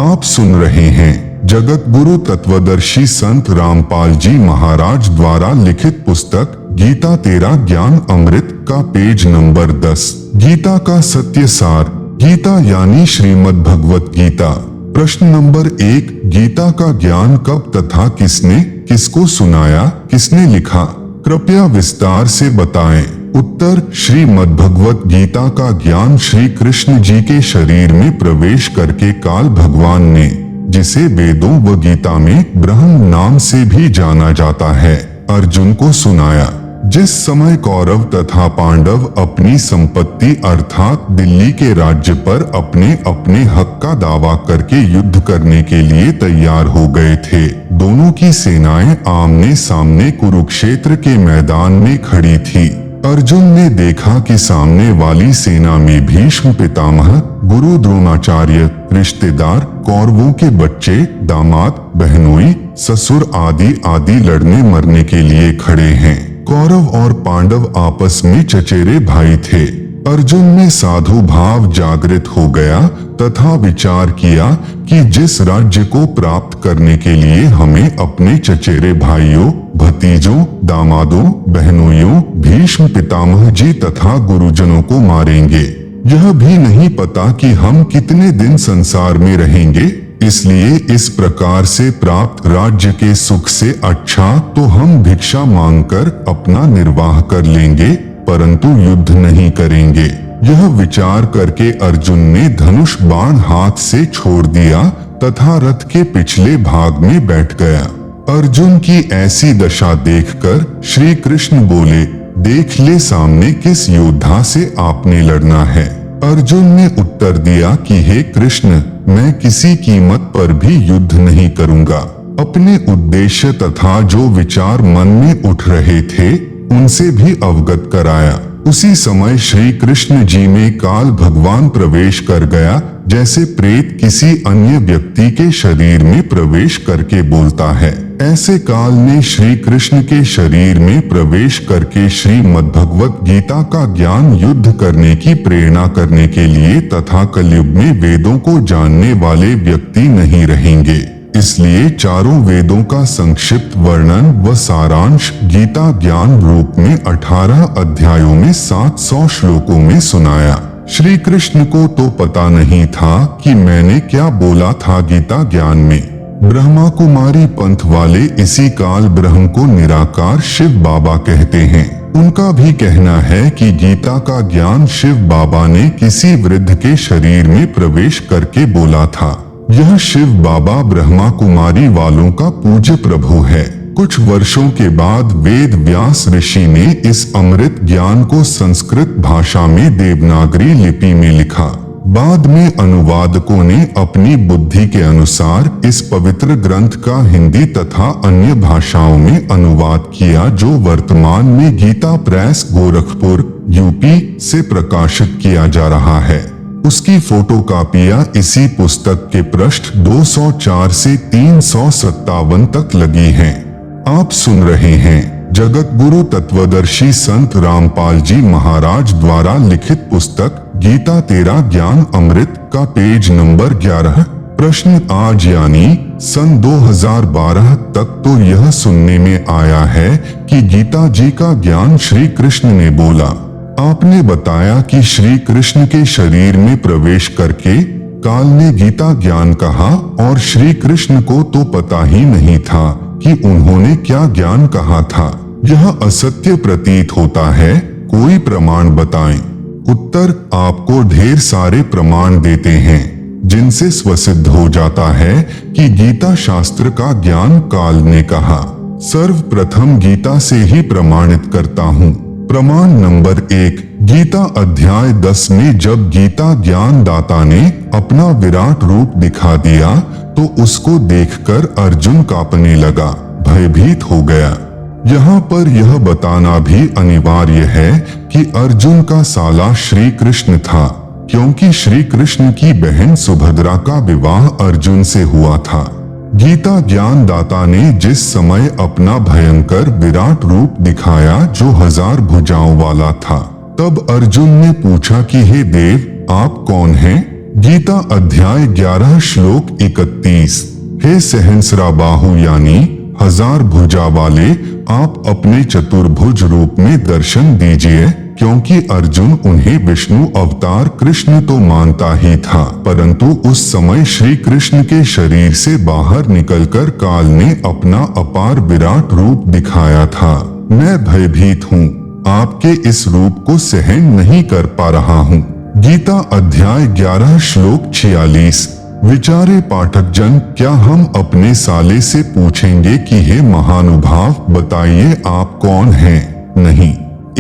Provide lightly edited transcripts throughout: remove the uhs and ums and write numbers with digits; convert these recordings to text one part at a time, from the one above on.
आप सुन रहे हैं जगत गुरु तत्वदर्शी संत रामपाल जी महाराज द्वारा लिखित पुस्तक गीता तेरा ज्ञान अमृत का पेज नंबर 10। गीता का सत्य सार। गीता यानी श्रीमद् भगवत गीता। प्रश्न नंबर 1, गीता का ज्ञान कब तथा किसने किसको सुनाया, किसने लिखा? कृपया विस्तार से बताएं। उत्तर, श्रीमद् भगवत गीता का ज्ञान श्री कृष्ण जी के शरीर में प्रवेश करके काल भगवान ने, जिसे वेदों व गीता में ब्रह्म नाम से भी जाना जाता है, अर्जुन को सुनाया। जिस समय कौरव तथा पांडव अपनी संपत्ति अर्थात दिल्ली के राज्य पर अपने अपने हक का दावा करके युद्ध करने के लिए तैयार हो गए थे, दोनों की सेनाएं आमने सामने कुरुक्षेत्र के मैदान में खड़ी थी। अर्जुन ने देखा कि सामने वाली सेना में भीष्म पितामह, गुरु द्रोणाचार्य, रिश्तेदार, कौरवों के बच्चे, दामाद, बहनोई, ससुर आदि लड़ने मरने के लिए खड़े हैं। कौरव और पांडव आपस में चचेरे भाई थे। अर्जुन में साधु भाव जागृत हो गया तथा विचार किया कि जिस राज्य को प्राप्त करने के लिए हमें अपने चचेरे भाइयों, भतीजों, दामादों, बहनोइयों, भीष्म पितामह जी तथा गुरुजनों को मारेंगे, यह भी नहीं पता कि हम कितने दिन संसार में रहेंगे। इसलिए इस प्रकार से प्राप्त राज्य के सुख से अच्छा तो हम भिक्षा मांगकर अपना निर्वाह कर लेंगे, परंतु युद्ध नहीं करेंगे। यह विचार करके अर्जुन ने धनुष बाण हाथ से छोड़ दिया तथा रथ के पिछले भाग में बैठ गया। अर्जुन की ऐसी दशा देखकर श्री कृष्ण बोले, देख ले सामने किस योद्धा से आपने लड़ना है। अर्जुन ने उत्तर दिया कि हे कृष्ण, मैं किसी कीमत पर भी युद्ध नहीं करूंगा। अपने उद्देश्य तथा जो विचार मन में उठ रहे थे उनसे भी अवगत कराया। उसी समय श्री कृष्ण जी में काल भगवान प्रवेश कर गया, जैसे प्रेत किसी अन्य व्यक्ति के शरीर में प्रवेश करके बोलता है। ऐसे काल ने श्री कृष्ण के शरीर में प्रवेश करके श्रीमद् भगवत गीता का ज्ञान युद्ध करने की प्रेरणा करने के लिए तथा कलयुग में वेदों को जानने वाले व्यक्ति नहीं रहेंगे। इसलिए चारों वेदों का संक्षिप्त वर्णन व सारांश गीता ज्ञान रूप में 18 अध्यायों में 700 श्लोकों में सुनाया। श्री कृष्ण को तो पता नहीं था कि मैंने क्या बोला था गीता ज्ञान में। ब्रह्मा कुमारी पंथ वाले इसी काल ब्रह्म को निराकार शिव बाबा कहते हैं। उनका भी कहना है कि गीता का ज्ञान शिव बाबा ने किसी वृद्ध के शरीर में प्रवेश करके बोला था। यह शिव बाबा ब्रह्मा कुमारी वालों का पूज्य प्रभु है। कुछ वर्षों के बाद वेद व्यास ऋषि ने इस अमृत ज्ञान को संस्कृत भाषा में देवनागरी लिपि में लिखा। बाद में अनुवादकों ने अपनी बुद्धि के अनुसार इस पवित्र ग्रंथ का हिंदी तथा अन्य भाषाओं में अनुवाद किया, जो वर्तमान में गीता प्रेस गोरखपुर यूपी से प्रकाशित किया जा रहा है। उसकी फोटोकॉपियां इसी पुस्तक के पृष्ठ 204 से 357 तक लगी हैं। आप सुन रहे हैं जगत गुरु तत्वदर्शी संत रामपाल जी महाराज द्वारा लिखित पुस्तक गीता तेरा ज्ञान अमृत का पेज नंबर 11। प्रश्न आज यानी सन 2012 तक तो यह सुनने में आया है कि गीता जी का ज्ञान श्री कृष्ण ने बोला। आपने बताया कि श्री कृष्ण के शरीर में प्रवेश करके काल ने गीता ज्ञान कहा और श्री कृष्ण को तो पता ही नहीं था कि उन्होंने क्या ज्ञान कहा था। यह असत्य प्रतीत होता है, कोई प्रमाण बताएं। उत्तर, आपको ढेर सारे प्रमाण देते हैं जिनसे स्वसिद्ध हो जाता है कि गीता शास्त्र का ज्ञान काल ने कहा। सर्वप्रथम गीता से ही प्रमाणित करता हूँ। प्रमाण नंबर 1, गीता अध्याय 10 में जब गीता ज्ञान दाता ने अपना विराट रूप दिखा दिया तो उसको देखकर अर्जुन कांपने लगा, भयभीत हो गया। यहाँ पर यह बताना भी अनिवार्य है कि अर्जुन का साला श्री कृष्ण था, क्योंकि श्री कृष्ण की बहन सुभद्रा का विवाह अर्जुन से हुआ था। गीता ज्ञान दाता ने जिस समय अपना भयंकर विराट रूप दिखाया जो 1000 भुजाओं वाला था, तब अर्जुन ने पूछा कि हे देव, आप कौन हैं? गीता अध्याय 11 श्लोक 31। हे सहस्राबाहु यानी 1000 भुजा वाले, आप अपने चतुर्भुज रूप में दर्शन दीजिए, क्योंकि अर्जुन उन्हें विष्णु अवतार कृष्ण तो मानता ही था, परंतु उस समय श्री कृष्ण के शरीर से बाहर निकलकर काल ने अपना अपार विराट रूप दिखाया था। मैं भयभीत हूँ, आपके इस रूप को सहन नहीं कर पा रहा हूँ। गीता अध्याय 11 श्लोक 46। विचारे पाठक जन, क्या हम अपने साले से पूछेंगे कि हे महानुभाव, बताइए आप कौन हैं? नहीं।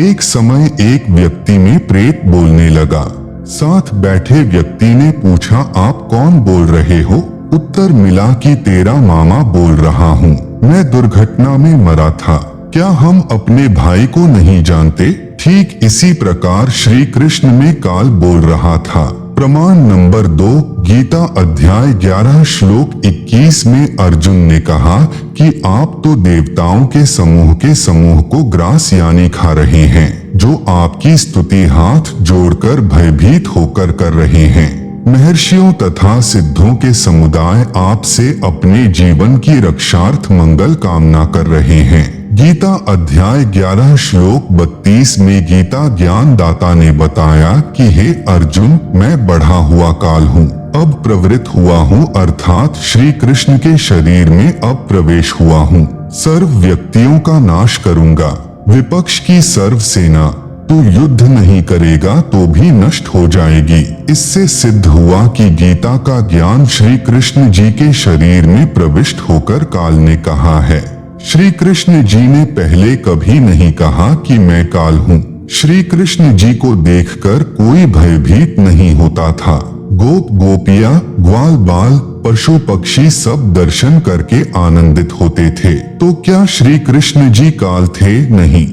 एक समय एक व्यक्ति में प्रेत बोलने लगा। साथ बैठे व्यक्ति ने पूछा, आप कौन बोल रहे हो? उत्तर मिला कि तेरा मामा बोल रहा हूँ, मैं दुर्घटना में मरा था। क्या हम अपने भाई को नहीं जानते? ठीक इसी प्रकार श्री कृष्ण में काल बोल रहा था। प्रमाण नंबर 2, गीता अध्याय 11 श्लोक 21 में अर्जुन ने कहा कि आप तो देवताओं के समूह को ग्रास यानी खा रहे हैं, जो आपकी स्तुति हाथ जोड़कर भयभीत होकर कर रहे हैं। महर्षियों तथा सिद्धों के समुदाय आपसे अपने जीवन की रक्षार्थ मंगल कामना कर रहे हैं। गीता अध्याय 11 श्लोक 32 में गीता ज्ञान दाता ने बताया कि हे अर्जुन, मैं बढ़ा हुआ काल हूँ, अब प्रवृत्त हुआ हूँ, अर्थात श्री कृष्ण के शरीर में अब प्रवेश हुआ हूँ। सर्व व्यक्तियों का नाश करूंगा। विपक्ष की सर्व सेना तू युद्ध नहीं करेगा तो भी नष्ट हो जाएगी। इससे सिद्ध हुआ कि गीता का ज्ञान श्री कृष्ण जी के शरीर में प्रविष्ट होकर काल ने कहा है। श्री कृष्ण जी ने पहले कभी नहीं कहा कि मैं काल हूँ। श्री कृष्ण जी को देखकर कोई भयभीत नहीं होता था। गोप गोपियां, ग्वाल बाल, पशु पक्षी सब दर्शन करके आनंदित होते थे। तो क्या श्री कृष्ण जी काल थे? नहीं।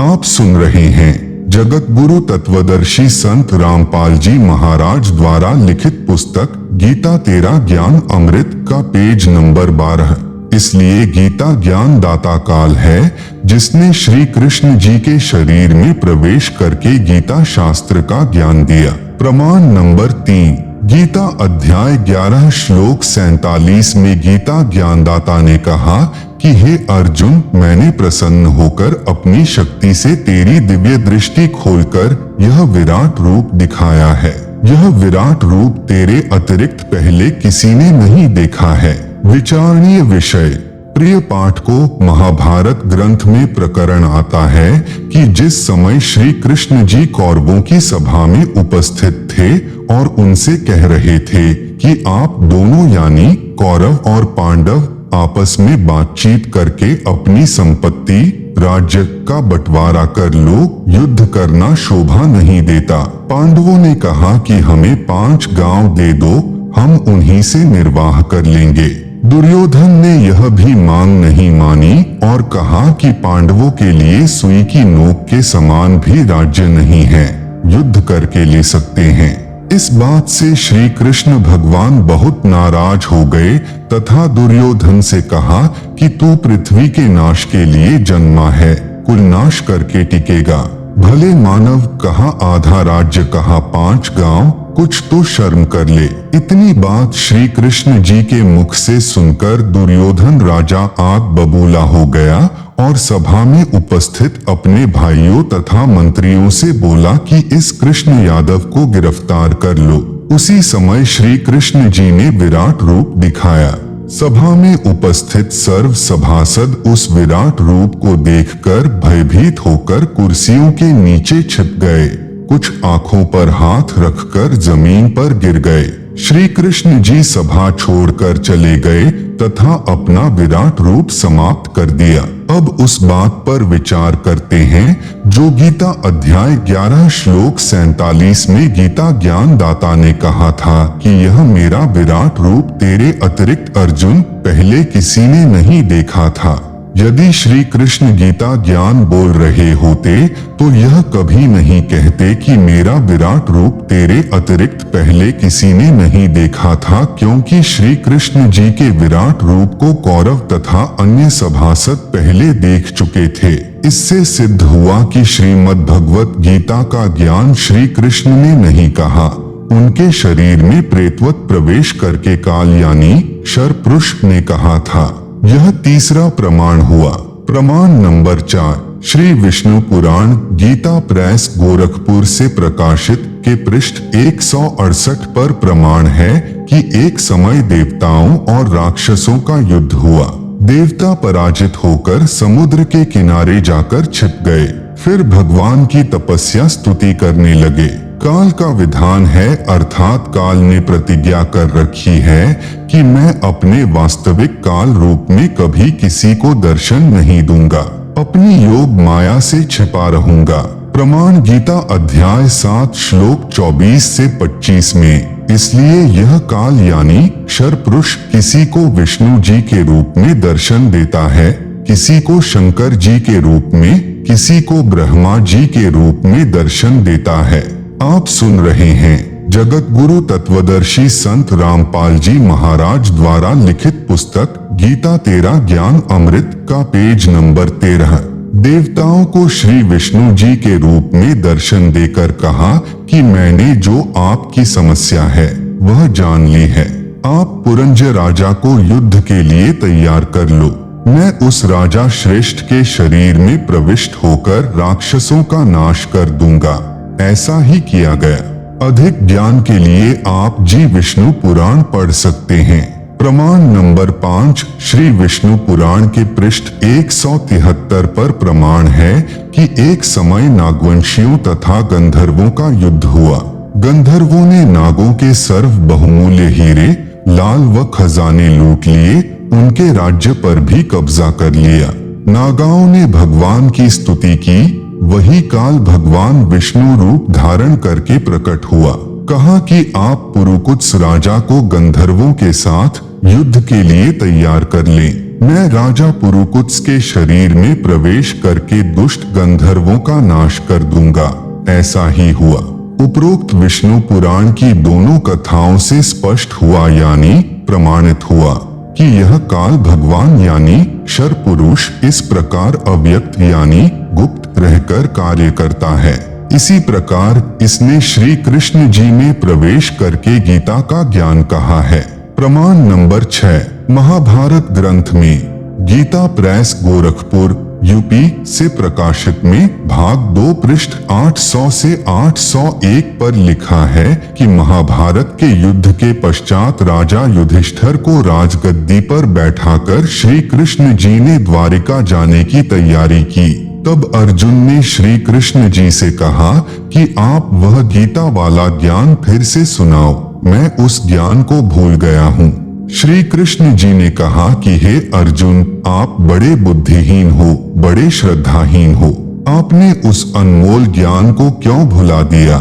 आप सुन रहे हैं जगत गुरु तत्वदर्शी संत रामपाल जी महाराज द्वारा लिखित पुस्तक गीता तेरा ज्ञान अमृत का पेज नंबर 12। इसलिए गीता ज्ञान दाता काल है, जिसने श्री कृष्ण जी के शरीर में प्रवेश करके गीता शास्त्र का ज्ञान दिया। प्रमाण नंबर 3, गीता अध्याय 11 श्लोक 47 में गीता ज्ञानदाता ने कहा कि हे अर्जुन, मैंने प्रसन्न होकर अपनी शक्ति से तेरी दिव्य दृष्टि खोलकर यह विराट रूप दिखाया है। यह विराट रूप तेरे अतिरिक्त पहले किसी ने नहीं देखा है। विचारणीय विषय। प्रिय पाठ को महाभारत ग्रंथ में प्रकरण आता है कि जिस समय श्री कृष्ण जी कौरवों की सभा में उपस्थित थे और उनसे कह रहे थे कि आप दोनों यानी कौरव और पांडव आपस में बातचीत करके अपनी संपत्ति राज्य का बंटवारा कर लो, युद्ध करना शोभा नहीं देता। पांडवों ने कहा कि हमें 5 गांव दे दो, हम उन्हीं से निर्वाह कर लेंगे। दुर्योधन ने यह भी मांग नहीं मानी और कहा कि पांडवों के लिए सुई की नोक के समान भी राज्य नहीं है, युद्ध करके ले सकते हैं। इस बात से श्री कृष्ण भगवान बहुत नाराज हो गए तथा दुर्योधन से कहा कि तू पृथ्वी के नाश के लिए जन्मा है, कुल नाश करके टिकेगा। भले मानव, कहा आधा राज्य, कहा 5 गांव, कुछ तो शर्म कर ले। इतनी बात श्री कृष्ण जी के मुख से सुनकर दुर्योधन राजा आग बबूला हो गया और सभा में उपस्थित अपने भाइयों तथा मंत्रियों से बोला कि इस कृष्ण यादव को गिरफ्तार कर लो। उसी समय श्री कृष्ण जी ने विराट रूप दिखाया। सभा में उपस्थित सर्व सभासद उस विराट रूप को देखकर भयभीत होकर कुर्सियों के नीचे छिप गए। कुछ आंखों पर हाथ रखकर जमीन पर गिर गए। श्री कृष्ण जी सभा छोड़कर चले गए तथा अपना विराट रूप समाप्त कर दिया। अब उस बात पर विचार करते हैं जो गीता अध्याय 11 श्लोक 47 में गीता ज्ञान दाता ने कहा था कि यह मेरा विराट रूप तेरे अतिरिक्त अर्जुन पहले किसी ने नहीं देखा था। यदि श्री कृष्ण गीता ज्ञान बोल रहे होते तो यह कभी नहीं कहते कि मेरा विराट रूप तेरे अतिरिक्त पहले किसी ने नहीं देखा था, क्योंकि श्री कृष्ण जी के विराट रूप को कौरव तथा अन्य सभासद पहले देख चुके थे। इससे सिद्ध हुआ कि श्रीमद् भगवत गीता का ज्ञान श्री कृष्ण ने नहीं कहा, उनके शरीर में प्रेतवत प्रवेश करके काल यानी शरपुरुष ने कहा था। यह तीसरा प्रमाण हुआ। प्रमाण नंबर 4, श्री विष्णु पुराण गीता प्रेस गोरखपुर से प्रकाशित के पृष्ठ 168 पर प्रमाण है कि एक समय देवताओं और राक्षसों का युद्ध हुआ। देवता पराजित होकर समुद्र के किनारे जाकर छिप गए। फिर भगवान की तपस्या स्तुति करने लगे। काल का विधान है, अर्थात काल ने प्रतिज्ञा कर रखी है कि मैं अपने वास्तविक काल रूप में कभी किसी को दर्शन नहीं दूंगा, अपनी योग माया से छिपा रहूंगा। प्रमाण गीता अध्याय 7 श्लोक 24 से 25 में। इसलिए यह काल यानी शरपुरुष किसी को विष्णु जी के रूप में दर्शन देता है, किसी को शंकर जी के रूप में, किसी को ब्रह्मा जी के रूप में दर्शन देता है। आप सुन रहे हैं जगत गुरु तत्वदर्शी संत रामपाल जी महाराज द्वारा लिखित पुस्तक गीता तेरा ज्ञान अमृत का पेज नंबर 13। देवताओं को श्री विष्णु जी के रूप में दर्शन देकर कहा कि मैंने जो आपकी समस्या है वह जान ली है। आप पुरंजय राजा को युद्ध के लिए तैयार कर लो। मैं उस राजा श्रेष्ठ के शरीर में प्रविष्ट होकर राक्षसों का नाश कर दूंगा। ऐसा ही किया गया। अधिक ज्ञान के लिए आप जी विष्णु पुराण पढ़ सकते हैं। प्रमाण नंबर 5, श्री विष्णु पुराण के पृष्ठ 173 पर प्रमाण है कि एक समय नागवंशियों तथा गंधर्वों का युद्ध हुआ। गंधर्वों ने नागों के सर्व बहुमूल्य हीरे, लाल व खजाने लूट लिए, उनके राज्य पर भी कब्जा कर लिया। नागाओं ने भगवान की स्तुति की। वही काल भगवान विष्णु रूप धारण करके प्रकट हुआ। कहा कि आप पुरुकुत्स राजा को गंधर्वों के साथ युद्ध के लिए तैयार कर लें। मैं राजा पुरुकुत्स के शरीर में प्रवेश करके दुष्ट गंधर्वों का नाश कर दूंगा। ऐसा ही हुआ। उपरोक्त विष्णु पुराण की दोनों कथाओं से स्पष्ट हुआ यानी प्रमाणित हुआ कि यह काल भगवान यानी शरपुरुष इस प्रकार अव्यक्त यानी गुप्त रहकर कार्य करता है। इसी प्रकार इसने श्री कृष्ण जी में प्रवेश करके गीता का ज्ञान कहा है। प्रमाण नंबर 6, महाभारत ग्रंथ में गीता प्रेस गोरखपुर यूपी से प्रकाशित में भाग 2 पृष्ठ 800 से 801 पर लिखा है कि महाभारत के युद्ध के पश्चात राजा युधिष्ठिर को राजगद्दी पर बैठाकर श्री कृष्ण जी ने द्वारिका जाने की तैयारी की। तब अर्जुन ने श्री कृष्ण जी से कहा कि आप वह गीता वाला ज्ञान फिर से सुनाओ, मैं उस ज्ञान को भूल गया हूँ। श्री कृष्ण जी ने कहा कि हे अर्जुन, आप बड़े बुद्धिहीन हो, बड़े श्रद्धाहीन हो। आपने उस अनमोल ज्ञान को क्यों भुला दिया?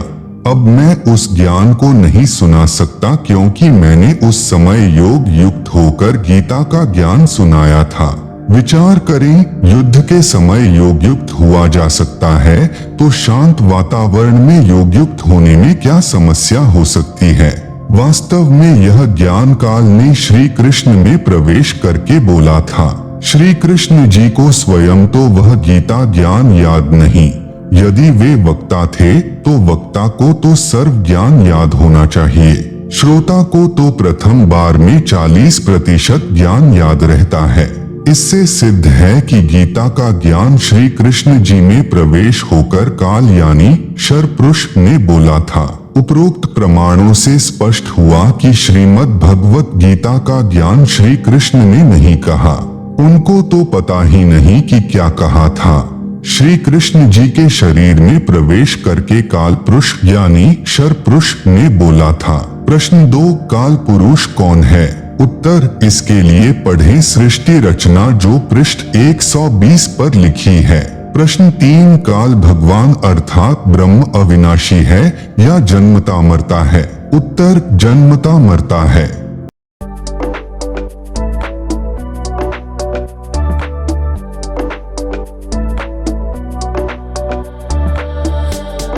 अब मैं उस ज्ञान को नहीं सुना सकता क्योंकि मैंने उस समय योग युक्त होकर गीता का ज्ञान सुनाया था। विचार करें, युद्ध के समय योग युक्त हुआ जा सकता है तो शांत वातावरण में योग युक्त होने में क्या समस्या हो सकती है? वास्तव में यह ज्ञान काल ने श्री कृष्ण में प्रवेश करके बोला था। श्री कृष्ण जी को स्वयं तो वह गीता ज्ञान याद नहीं। यदि वे वक्ता थे तो वक्ता को तो सर्व ज्ञान याद होना चाहिए। श्रोता को तो प्रथम बार में 40% ज्ञान याद रहता है। इससे सिद्ध है कि गीता का ज्ञान श्री कृष्ण जी में प्रवेश होकर काल यानी शरपुरुष ने बोला था। उपरोक्त प्रमाणों से स्पष्ट हुआ कि श्रीमद् भगवत गीता का ज्ञान श्री कृष्ण ने नहीं कहा। उनको तो पता ही नहीं कि क्या कहा था। श्री कृष्ण जी के शरीर में प्रवेश करके काल पुरुष यानी शरपुरुष ने बोला था। प्रश्न 2, काल पुरुष कौन है? उत्तर, इसके लिए पढ़ें सृष्टि रचना जो पृष्ठ 120 पर लिखी है। प्रश्न 3, काल भगवान अर्थात ब्रह्म अविनाशी है या जन्मता मरता है? उत्तर, जन्मता मरता है।